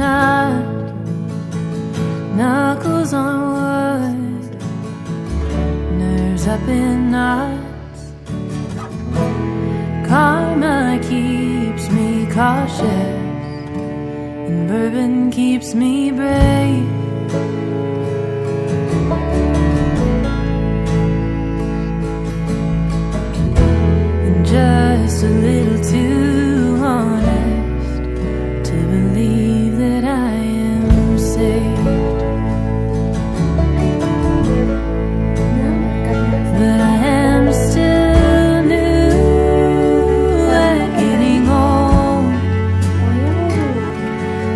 not, knuckles on wood, nerves up in knots. Karma keeps me cautious, and bourbon keeps me brave. And just a little too honest to believe that I am saved. But I am still new at getting old.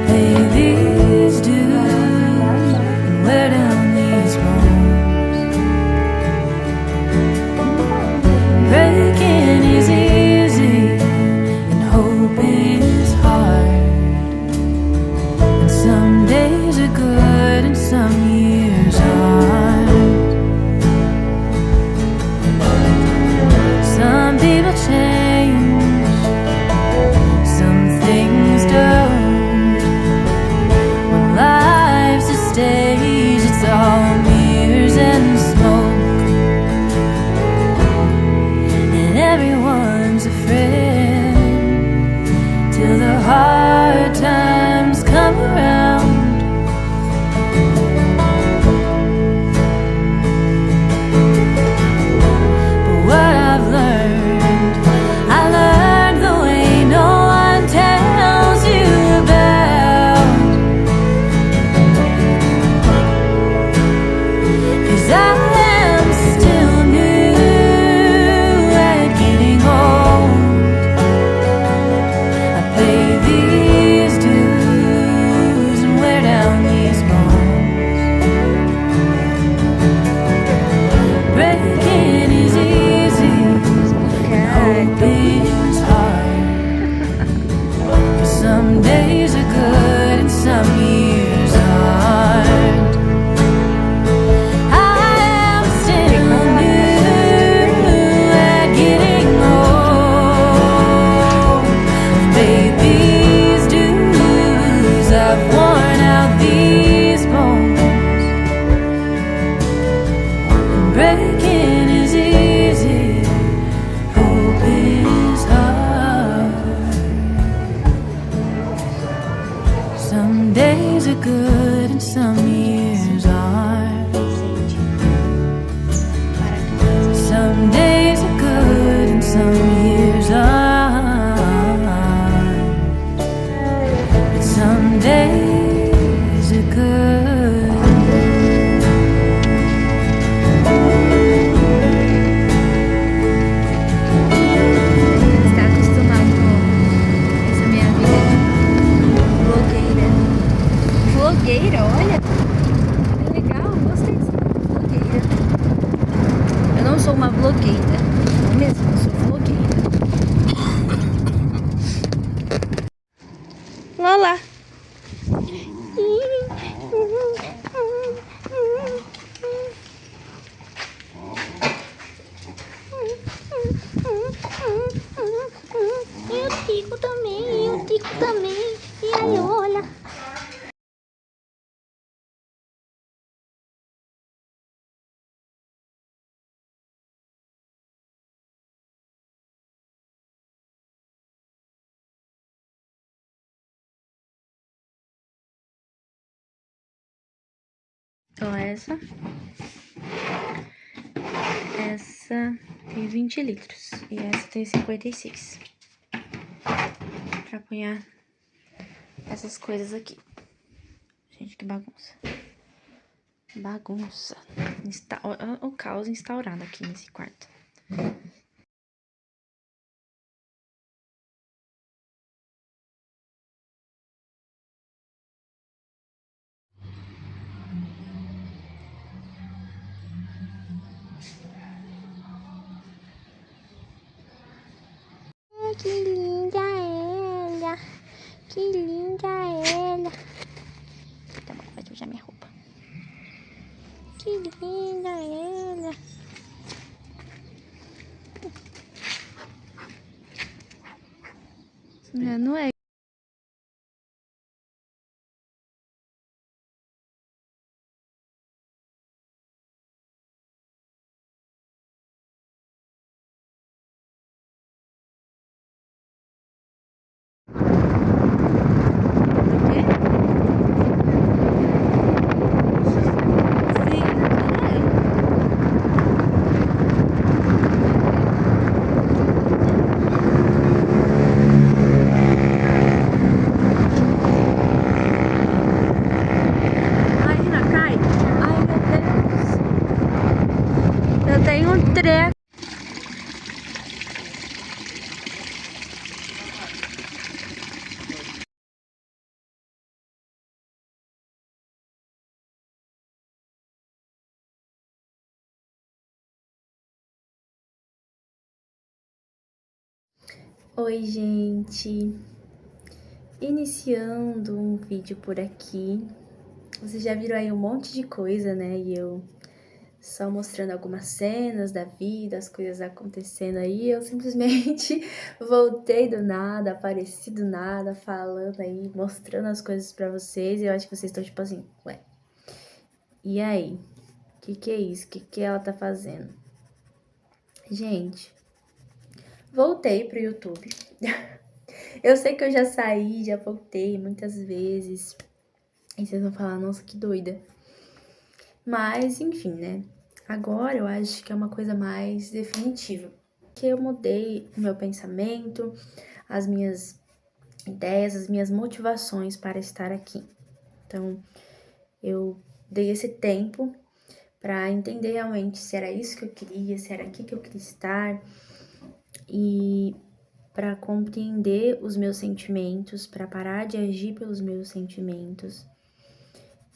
Pay these dues and wear down these bones. Breaking is easy and hope is hard. And some days are good and some years aren't. Some people change, some things don't. When life's a stage, it's all mirrors and smoke. And everyone's a friend till the hard times come around. But what I've learned, I learned the way no one tells you about. 'Cause I am still new at getting old. I pay these dues and wear down these bones. Breaking is easy, hope is hard. But some days are good and some years aren't. I am still new at getting old. I've paid these dues, I've worn out these bones. And breaking is easy, hope is hard. Some days are good and some years aren't. Some days are good and some years aren't. But some days are good. Está acostumado com essa minha vida blogueira. Blogueira, olha. Que legal, gostei dessa blogueira. Eu não sou uma blogueira, não mesmo, eu sou blogueira. Lola. E o Tico também, e o Tico também. E a Lola. Então essa tem 20 litros e essa tem 56. Pra apunhar essas coisas aqui. Gente, que bagunça. Bagunça. O caos instaurado aqui nesse quarto. Que linda ela. Que linda ela. Tá bom, vai sujar minha roupa. Que linda ela. Não é Oi, gente! Iniciando um vídeo por aqui. Vocês já viram aí um monte de coisa, né? E eu só mostrando algumas cenas da vida, as coisas acontecendo aí. Eu simplesmente voltei do nada, apareci do nada, falando aí, mostrando as coisas pra vocês. E eu acho que vocês estão tipo assim, ué, e aí? Que é isso? Que ela tá fazendo? Gente, voltei pro YouTube. Eu sei que eu já saí, já voltei muitas vezes. E vocês vão falar, nossa, que doida. Mas, enfim, né? Agora eu acho que é uma coisa mais definitiva. Que eu mudei o meu pensamento, as minhas ideias, as minhas motivações para estar aqui. Então, eu dei esse tempo para entender realmente se era isso que eu queria, se era aqui que eu queria estar. E para compreender os meus sentimentos, para parar de agir pelos meus sentimentos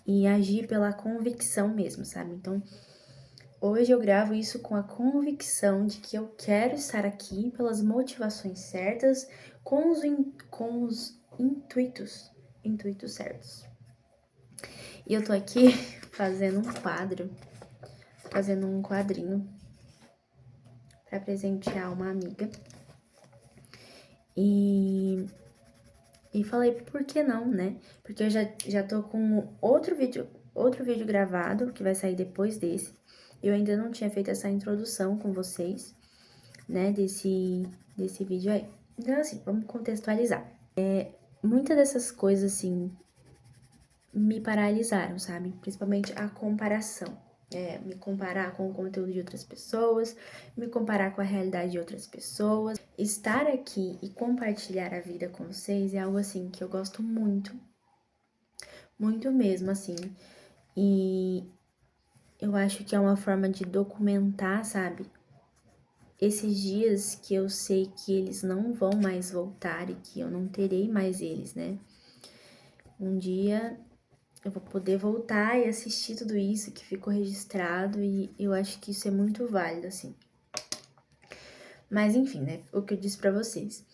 e agir pela convicção mesmo, sabe? Então, hoje eu gravo isso com a convicção de que eu quero estar aqui pelas motivações certas, com os intuitos certos. E eu tô aqui fazendo um quadrinho para presentear uma amiga. E falei, por que não, né? Porque eu já tô com outro vídeo gravado, que vai sair depois desse. Eu ainda não tinha feito essa introdução com vocês, né, desse vídeo aí. Então, assim, vamos contextualizar. Muitas dessas coisas, assim, me paralisaram, sabe? Principalmente a comparação. Me comparar com o conteúdo de outras pessoas, me comparar com a realidade de outras pessoas. Estar aqui e compartilhar a vida com vocês é algo, assim, que eu gosto muito. Muito mesmo, assim. E eu acho que é uma forma de documentar, sabe? Esses dias que eu sei que eles não vão mais voltar e que eu não terei mais eles, né? Um dia eu vou poder voltar e assistir tudo isso que ficou registrado e eu acho que isso é muito válido, assim. Mas enfim, né? O que eu disse pra vocês.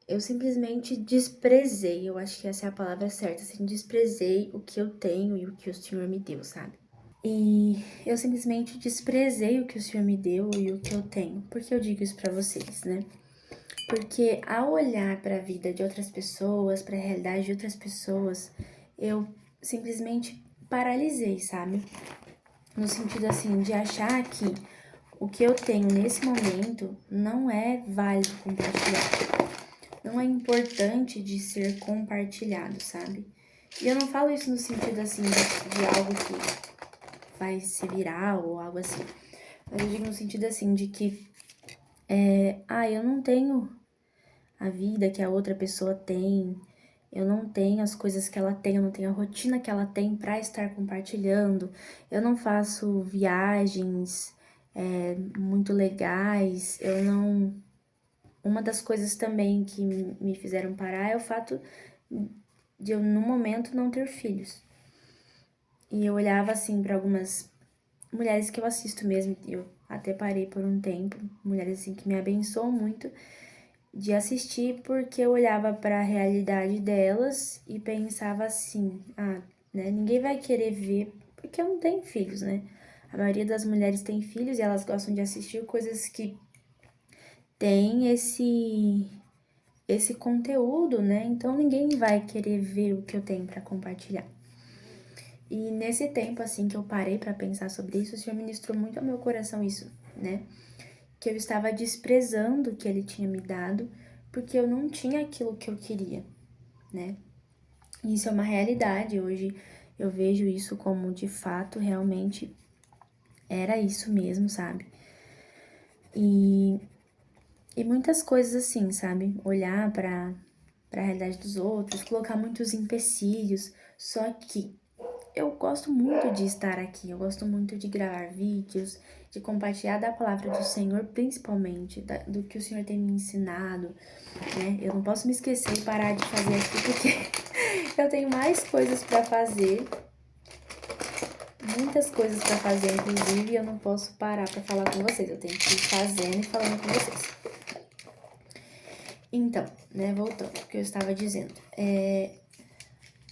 Eu simplesmente desprezei, eu acho que essa é a palavra certa, assim, desprezei o que eu tenho e o que o Senhor me deu, sabe? E eu simplesmente desprezei o que o Senhor me deu e o que eu tenho. Por que eu digo isso pra vocês, né? Porque ao olhar para a vida de outras pessoas, para a realidade de outras pessoas, eu simplesmente paralisei, sabe? No sentido assim de achar que o que eu tenho nesse momento não é válido compartilhar. Não é importante de ser compartilhado, sabe? E eu não falo isso no sentido assim de algo que vai se virar ou algo assim. Mas eu digo no sentido assim de que eu não tenho a vida que a outra pessoa tem, eu não tenho as coisas que ela tem, eu não tenho a rotina que ela tem para estar compartilhando, eu não faço viagens muito legais, eu não... Uma das coisas também que me fizeram parar é o fato de eu, no momento, não ter filhos. E eu olhava, assim, para algumas mulheres que eu assisto mesmo, eu até parei por um tempo, mulheres, assim, que me abençoam muito, de assistir, porque eu olhava para a realidade delas e pensava assim, né, ninguém vai querer ver, porque eu não tenho filhos, né? A maioria das mulheres tem filhos e elas gostam de assistir coisas que tem esse conteúdo, né? Então ninguém vai querer ver o que eu tenho para compartilhar. E nesse tempo, assim, que eu parei para pensar sobre isso, o Senhor ministrou muito ao meu coração isso, né? Que eu estava desprezando o que Ele tinha me dado, porque eu não tinha aquilo que eu queria, né? E isso é uma realidade, hoje eu vejo isso como, de fato, realmente era isso mesmo, sabe? E muitas coisas assim, sabe? Olhar para a realidade dos outros, colocar muitos empecilhos, só que eu gosto muito de estar aqui, eu gosto muito de gravar vídeos, de compartilhar da palavra do Senhor, principalmente, do que o Senhor tem me ensinado, né? Eu não posso me esquecer e parar de fazer aqui, porque eu tenho mais coisas pra fazer, muitas coisas pra fazer, inclusive, e eu não posso parar pra falar com vocês, eu tenho que ir fazendo e falando com vocês. Então, né, voltando ao que eu estava dizendo.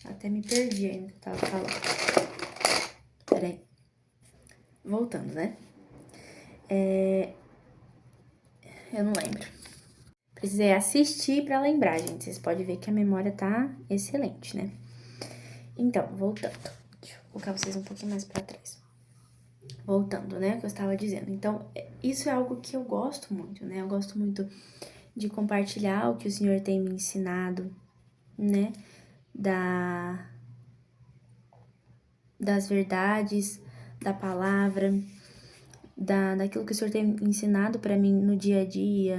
Até me perdi ainda que eu tava falando. Peraí. Voltando, né? Eu não lembro. Precisei assistir pra lembrar, gente. Vocês podem ver que a memória tá excelente, né? Então, voltando. Deixa eu colocar vocês um pouquinho mais pra trás. Voltando, né, o que eu estava dizendo. Então, isso é algo que eu gosto muito, né? Eu gosto muito de compartilhar o que o Senhor tem me ensinado, né? Das verdades, da palavra, daquilo que o Senhor tem ensinado para mim no dia a dia,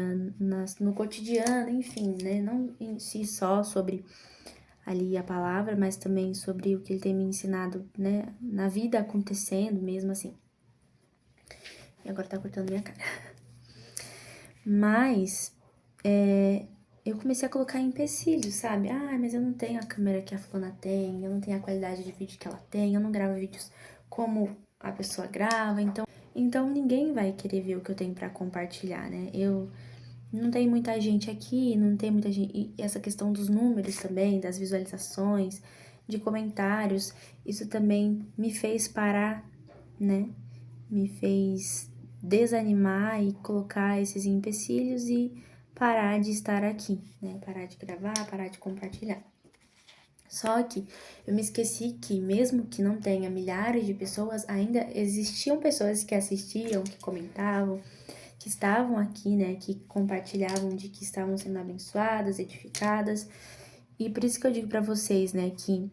no cotidiano, enfim, né? Não em si só sobre ali a palavra, mas também sobre o que Ele tem me ensinado, né? Na vida acontecendo mesmo assim. E agora tá cortando minha cara. Mas, eu comecei a colocar empecilhos, sabe? Ah, mas eu não tenho a câmera que a fulana tem, eu não tenho a qualidade de vídeo que ela tem, eu não gravo vídeos como a pessoa grava, então ninguém vai querer ver o que eu tenho pra compartilhar, né? Eu não tenho muita gente aqui, não tem muita gente. E essa questão dos números também, das visualizações, de comentários, isso também me fez parar, né? Me fez desanimar e colocar esses empecilhos e parar de estar aqui, né? Parar de gravar, parar de compartilhar. Só que eu me esqueci que, mesmo que não tenha milhares de pessoas, ainda existiam pessoas que assistiam, que comentavam, que estavam aqui, né? Que compartilhavam de que estavam sendo abençoadas, edificadas. E por isso que eu digo pra vocês, né? Que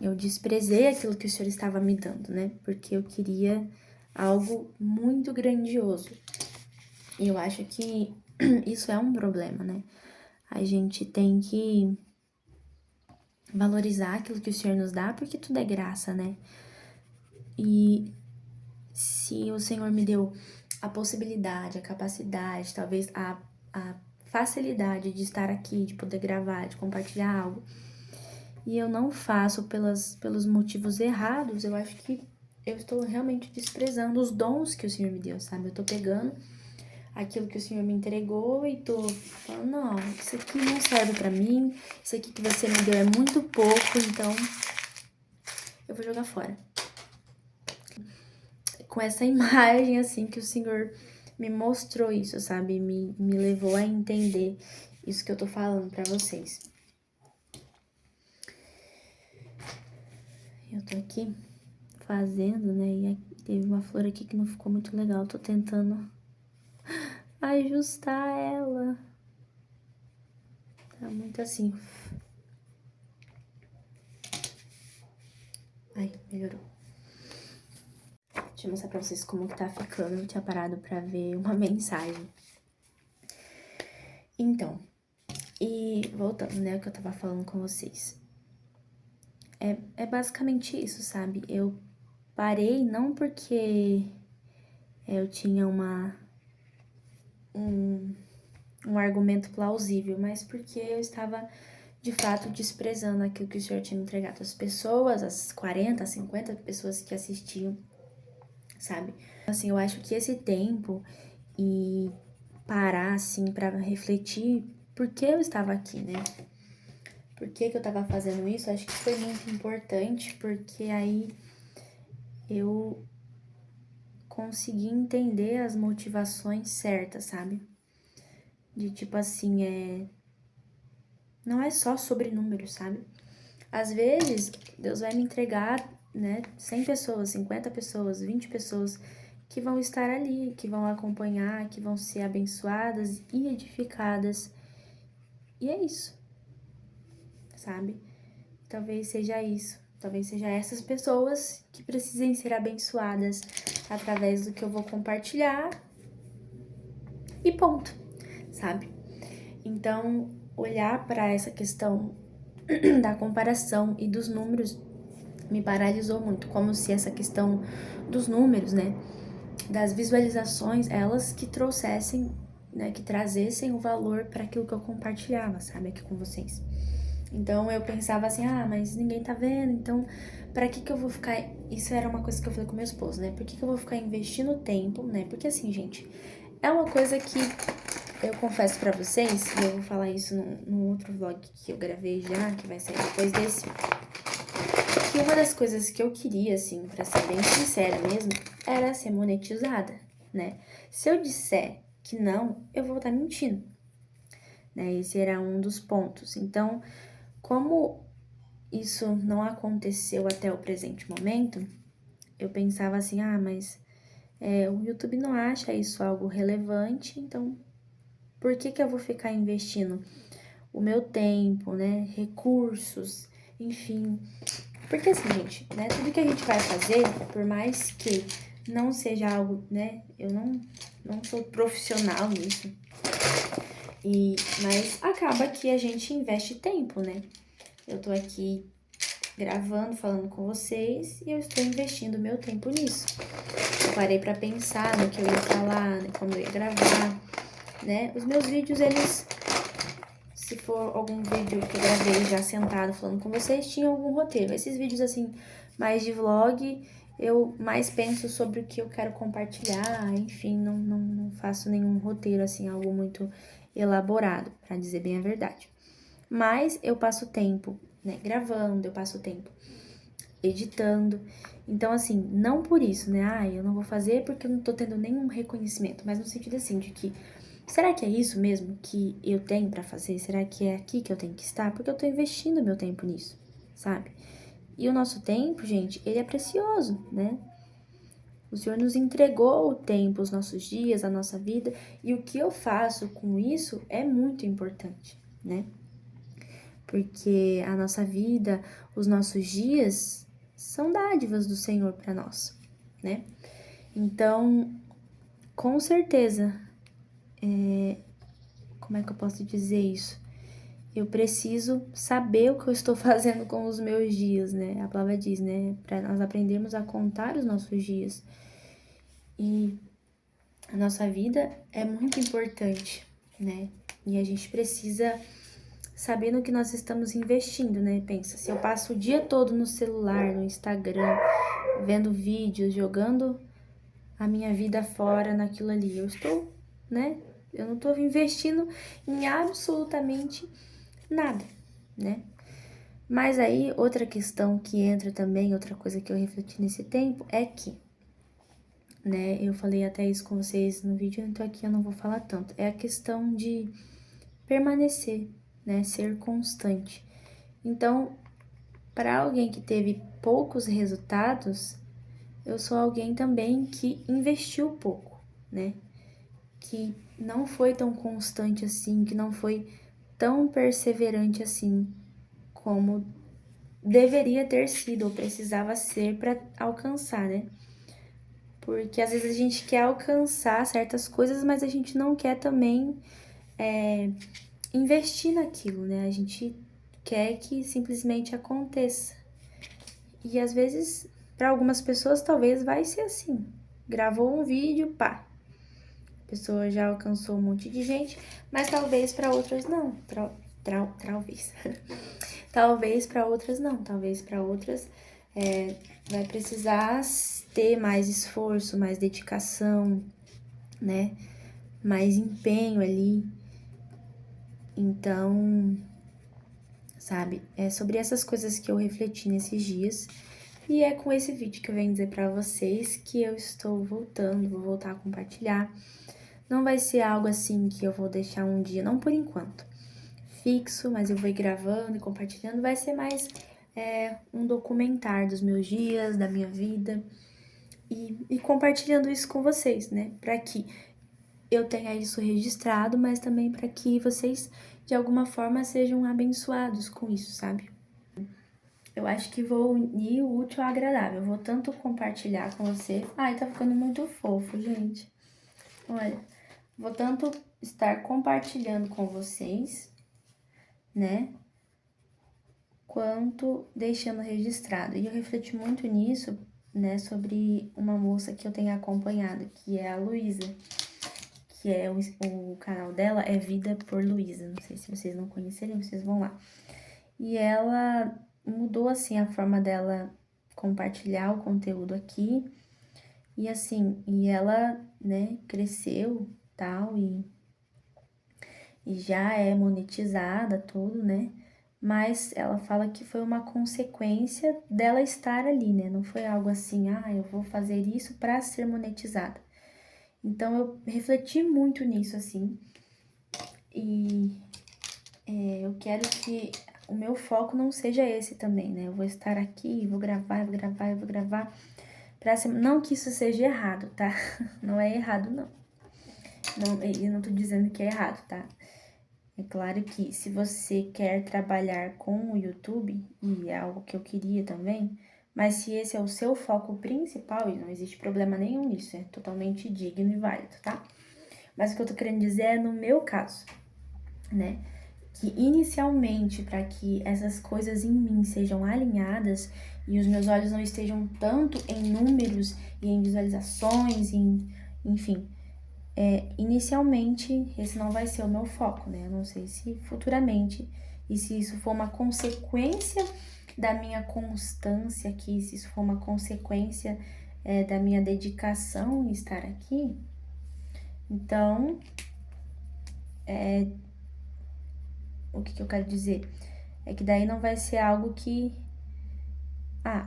eu desprezei aquilo que o Senhor estava me dando, né? Porque eu queria algo muito grandioso. E eu acho que isso é um problema, né? A gente tem que valorizar aquilo que o Senhor nos dá, porque tudo é graça, né? E se o Senhor me deu a possibilidade, a capacidade, talvez a facilidade de estar aqui, de poder gravar, de compartilhar algo, e eu não faço pelos motivos errados, eu acho que eu estou realmente desprezando os dons que o Senhor me deu, sabe? Eu tô pegando aquilo que o Senhor me entregou e tô falando, não, isso aqui não serve pra mim, isso aqui que você me deu é muito pouco, então eu vou jogar fora. Com essa imagem, assim, que o Senhor me mostrou isso, sabe? Me levou a entender isso que eu tô falando pra vocês. Eu tô aqui fazendo, né? E teve uma flor aqui que não ficou muito legal. Tô tentando ajustar ela. Tá muito assim. Ai, melhorou. Deixa eu mostrar pra vocês como que tá ficando. Eu tinha parado pra ver uma mensagem. Então, e voltando, né, o que eu tava falando com vocês. É basicamente isso, sabe? Eu parei não porque eu tinha um argumento plausível, mas porque eu estava, de fato, desprezando aquilo que o Senhor tinha me entregado. As pessoas, as 40, 50 pessoas que assistiam, sabe? Assim, eu acho que esse tempo e parar, assim, pra refletir por que eu estava aqui, né? Por que eu tava fazendo isso? Acho que foi muito importante, porque aí eu consegui entender as motivações certas, sabe? De tipo assim, não é só sobre números, sabe? Às vezes, Deus vai me entregar, né, 100 pessoas, 50 pessoas, 20 pessoas que vão estar ali, que vão acompanhar, que vão ser abençoadas e edificadas. E é isso, sabe? Talvez seja isso. Talvez seja essas pessoas que precisem ser abençoadas através do que eu vou compartilhar. E ponto, sabe? Então, olhar para essa questão da comparação e dos números me paralisou muito, como se essa questão dos números, né, das visualizações, elas que trouxessem, né, que trazessem o valor para aquilo que eu compartilhava, sabe, aqui com vocês. Então eu pensava assim, mas ninguém tá vendo, então pra que eu vou ficar... Isso era uma coisa que eu falei com meu esposo, né, por que eu vou ficar investindo tempo, né, porque assim, gente, é uma coisa que eu confesso pra vocês, e eu vou falar isso num outro vlog que eu gravei já, que vai sair depois desse, que uma das coisas que eu queria, assim, pra ser bem sincera mesmo, era ser monetizada, né? Se eu disser que não, eu vou estar mentindo, né? Esse era um dos pontos. Então, como isso não aconteceu até o presente momento, eu pensava assim, mas o YouTube não acha isso algo relevante, então por que que eu vou ficar investindo o meu tempo, né, recursos, enfim. Porque assim, gente, né, tudo que a gente vai fazer, por mais que não seja algo, né, eu não sou profissional nisso, mas acaba que a gente investe tempo, né? Eu tô aqui gravando, falando com vocês e eu estou investindo meu tempo nisso. Eu parei pra pensar no que eu ia falar, né, como eu ia gravar, né? Os meus vídeos, eles, se for algum vídeo que eu gravei já sentado falando com vocês, tinha algum roteiro. Esses vídeos, assim, mais de vlog, eu mais penso sobre o que eu quero compartilhar, enfim, não faço nenhum roteiro, assim, algo muito elaborado, pra dizer bem a verdade. Mas eu passo tempo, né, gravando, eu passo tempo editando. Então, assim, não por isso, né? Eu não vou fazer porque eu não tô tendo nenhum reconhecimento, mas no sentido assim de que será que é isso mesmo que eu tenho pra fazer? Será que é aqui que eu tenho que estar? Porque eu tô investindo meu tempo nisso, sabe? E o nosso tempo, gente, ele é precioso, né? O Senhor nos entregou o tempo, os nossos dias, a nossa vida, e o que eu faço com isso é muito importante, né? Porque a nossa vida, os nossos dias são dádivas do Senhor para nós, né? Então, com certeza, como é que eu posso dizer isso? Eu preciso saber o que eu estou fazendo com os meus dias, né? A palavra diz, né? Para nós aprendermos a contar os nossos dias. E a nossa vida é muito importante, né? E a gente precisa saber no que nós estamos investindo, né? Pensa, se eu passo o dia todo no celular, no Instagram, vendo vídeos, jogando a minha vida fora naquilo ali, eu estou, né? Eu não estou investindo em absolutamente nada, né? Mas aí, outra questão que entra também, outra coisa que eu refleti nesse tempo é que, né, eu falei até isso com vocês no vídeo, então aqui eu não vou falar tanto. É a questão de permanecer, né, ser constante. Então, para alguém que teve poucos resultados, eu sou alguém também que investiu pouco, né? Que não foi tão constante assim, que não foi tão perseverante assim como deveria ter sido ou precisava ser para alcançar, né? Porque às vezes a gente quer alcançar certas coisas, mas a gente não quer também investir naquilo, né? A gente quer que simplesmente aconteça. E às vezes, para algumas pessoas, talvez vai ser assim. Gravou um vídeo, pá. A pessoa já alcançou um monte de gente, mas talvez para outras não. Talvez. Talvez para outras não. Talvez para outras vai precisar ter mais esforço, mais dedicação, né? Mais empenho ali. Então, sabe? É sobre essas coisas que eu refleti nesses dias. E é com esse vídeo que eu venho dizer pra vocês que eu estou voltando, vou voltar a compartilhar. Não vai ser algo assim que eu vou deixar um dia, não por enquanto, fixo, mas eu vou ir gravando e compartilhando. Vai ser mais um documentário dos meus dias, da minha vida. E compartilhando isso com vocês, né? Pra que eu tenha isso registrado, mas também para que vocês, de alguma forma, sejam abençoados com isso, sabe? Eu acho que vou unir o útil ao agradável. Eu vou tanto compartilhar com você. Ai, tá ficando muito fofo, gente. Olha, vou tanto estar compartilhando com vocês, né? Quanto deixando registrado. E eu refleti muito nisso, né? Sobre uma moça que eu tenho acompanhado, que é a Luísa. Que é o canal dela é Vida por Luísa. Não sei se vocês não conhecerem, vocês vão lá. E ela mudou, assim, a forma dela compartilhar o conteúdo aqui. E assim, ela, né, cresceu, tal, e já é monetizada, tudo, né? Mas ela fala que foi uma consequência dela estar ali, né? Não foi algo assim, ah, eu vou fazer isso para ser monetizada. Então eu refleti muito nisso, assim, e eu quero que o meu foco não seja esse também, né? Eu vou estar aqui, vou gravar, vou gravar, vou gravar. Não que isso seja errado, tá? Não é errado, não. Eu não tô dizendo que é errado, tá? É claro que se você quer trabalhar com o YouTube, e é algo que eu queria também, mas se esse é o seu foco principal, e não existe problema nenhum nisso, é totalmente digno e válido, tá? Mas o que eu tô querendo dizer é no meu caso, né? Que inicialmente, para que essas coisas em mim sejam alinhadas e os meus olhos não estejam tanto em números e em visualizações, enfim, inicialmente esse não vai ser o meu foco, né? Eu não sei se futuramente, e se isso for uma consequência da minha constância aqui, se isso for uma consequência da minha dedicação em estar aqui, então, o que eu quero dizer? É que daí não vai ser algo que,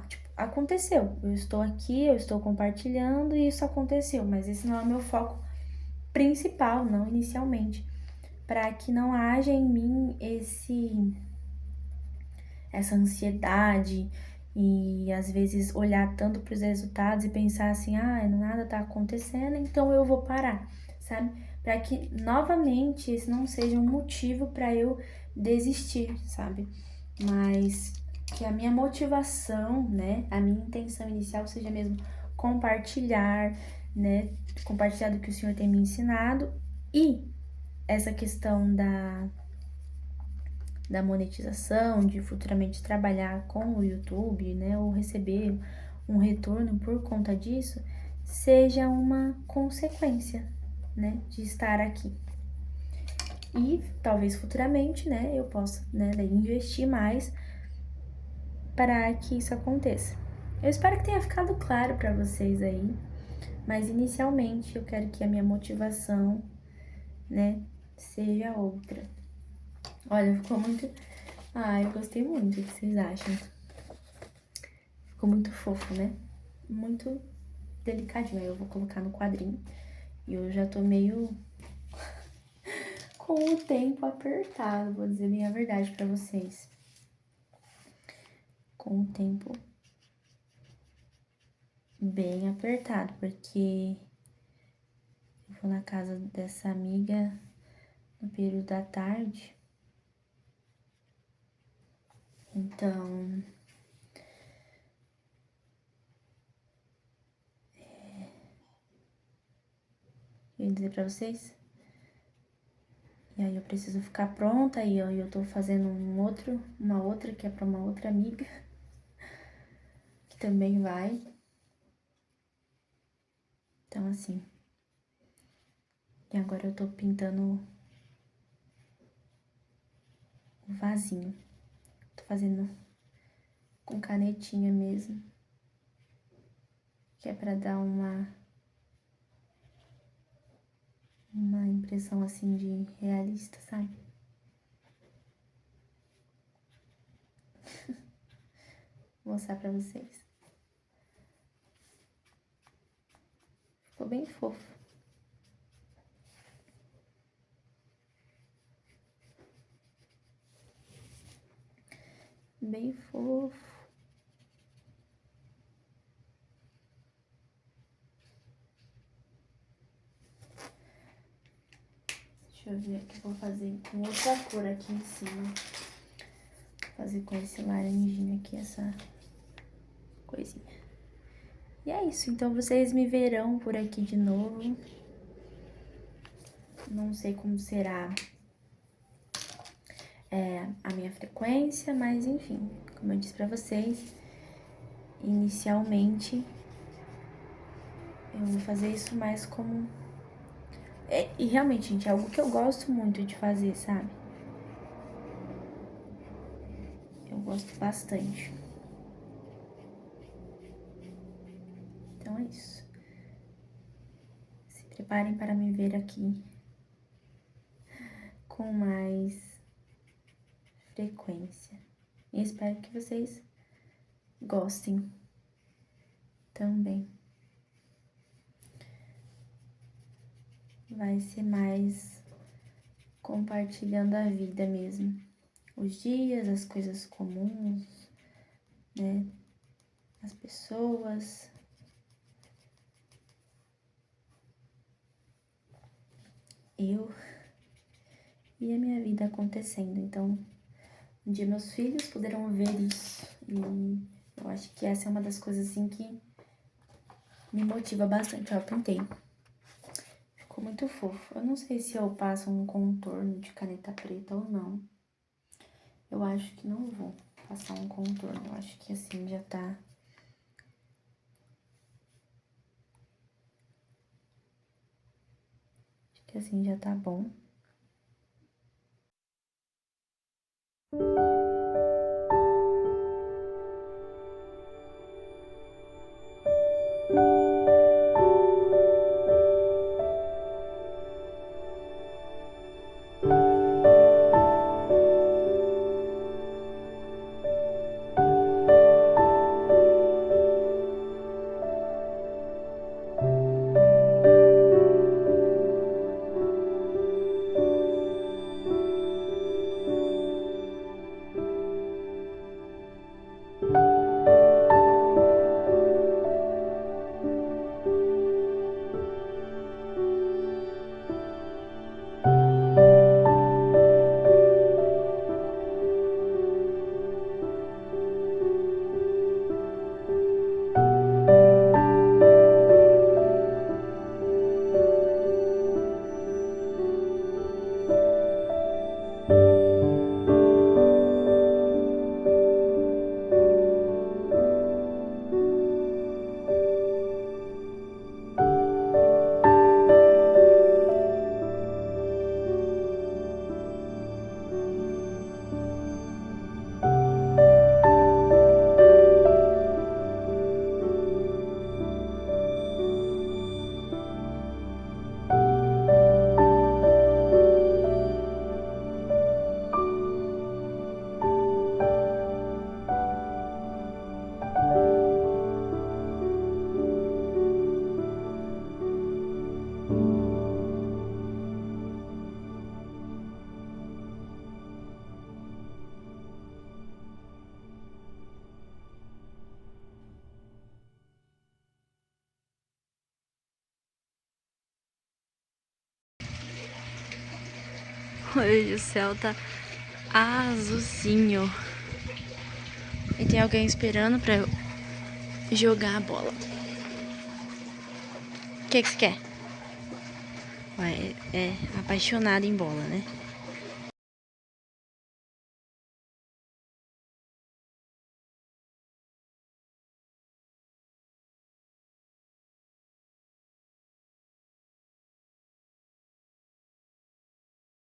tipo, aconteceu, eu estou aqui, eu estou compartilhando e isso aconteceu, mas esse não é o meu foco principal, não inicialmente. Para que não haja em mim essa ansiedade e às vezes olhar tanto para os resultados e pensar assim, nada tá acontecendo, então eu vou parar, sabe? Para que novamente esse não seja um motivo para eu desistir, sabe? Mas que a minha motivação, né, a minha intenção inicial seja mesmo compartilhar, né, compartilhar do que o Senhor tem me ensinado e essa questão da monetização, de futuramente trabalhar com o YouTube, né, ou receber um retorno por conta disso, seja uma consequência, né, de estar aqui. E talvez futuramente, né, eu possa, né, daí investir mais para que isso aconteça. Eu espero que tenha ficado claro para vocês aí, mas inicialmente eu quero que a minha motivação, né, seja outra. Olha, ficou muito. Eu gostei muito. O que vocês acham? Ficou muito fofo, né? Muito delicadinho. Aí eu vou colocar no quadrinho. E eu já tô meio com o tempo apertado, vou dizer bem a verdade pra vocês. Com o tempo bem apertado, porque eu vou na casa dessa amiga no período da tarde. Então, eu ia dizer pra vocês. E aí eu preciso ficar pronta e eu tô fazendo uma outra que é pra uma outra amiga que também vai. Então assim. E agora eu tô pintando o vasinho. Tô fazendo com canetinha mesmo. Que é pra dar uma impressão assim de realista, sabe? Vou mostrar pra vocês. Ficou bem fofo. Bem fofo. Deixa eu ver aqui, vou fazer com outra cor aqui em cima. Vou fazer com esse laranjinho aqui, essa coisinha. E é isso, então vocês me verão por aqui de novo. Não sei como será a minha frequência, mas enfim, como eu disse pra vocês, inicialmente eu vou fazer isso mais como... E realmente, gente, é algo que eu gosto muito de fazer, sabe? Eu gosto bastante. Então é isso. Se preparem para me ver aqui com mais frequência. E espero que vocês gostem também. Vai ser mais compartilhando a vida mesmo. Os dias, as coisas comuns, né? As pessoas. Eu e a minha vida acontecendo. Então, um dia meus filhos poderão ver isso. E eu acho que essa é uma das coisas assim que me motiva bastante. Ó, eu pintei. Ficou muito fofo. Eu não sei se eu passo um contorno de caneta preta ou não. Eu acho que não vou passar um contorno. Eu acho que assim já tá... Acho que assim já tá bom. Hoje o céu tá azulzinho. E tem alguém esperando pra eu jogar a bola. O que você quer? É apaixonada em bola, né?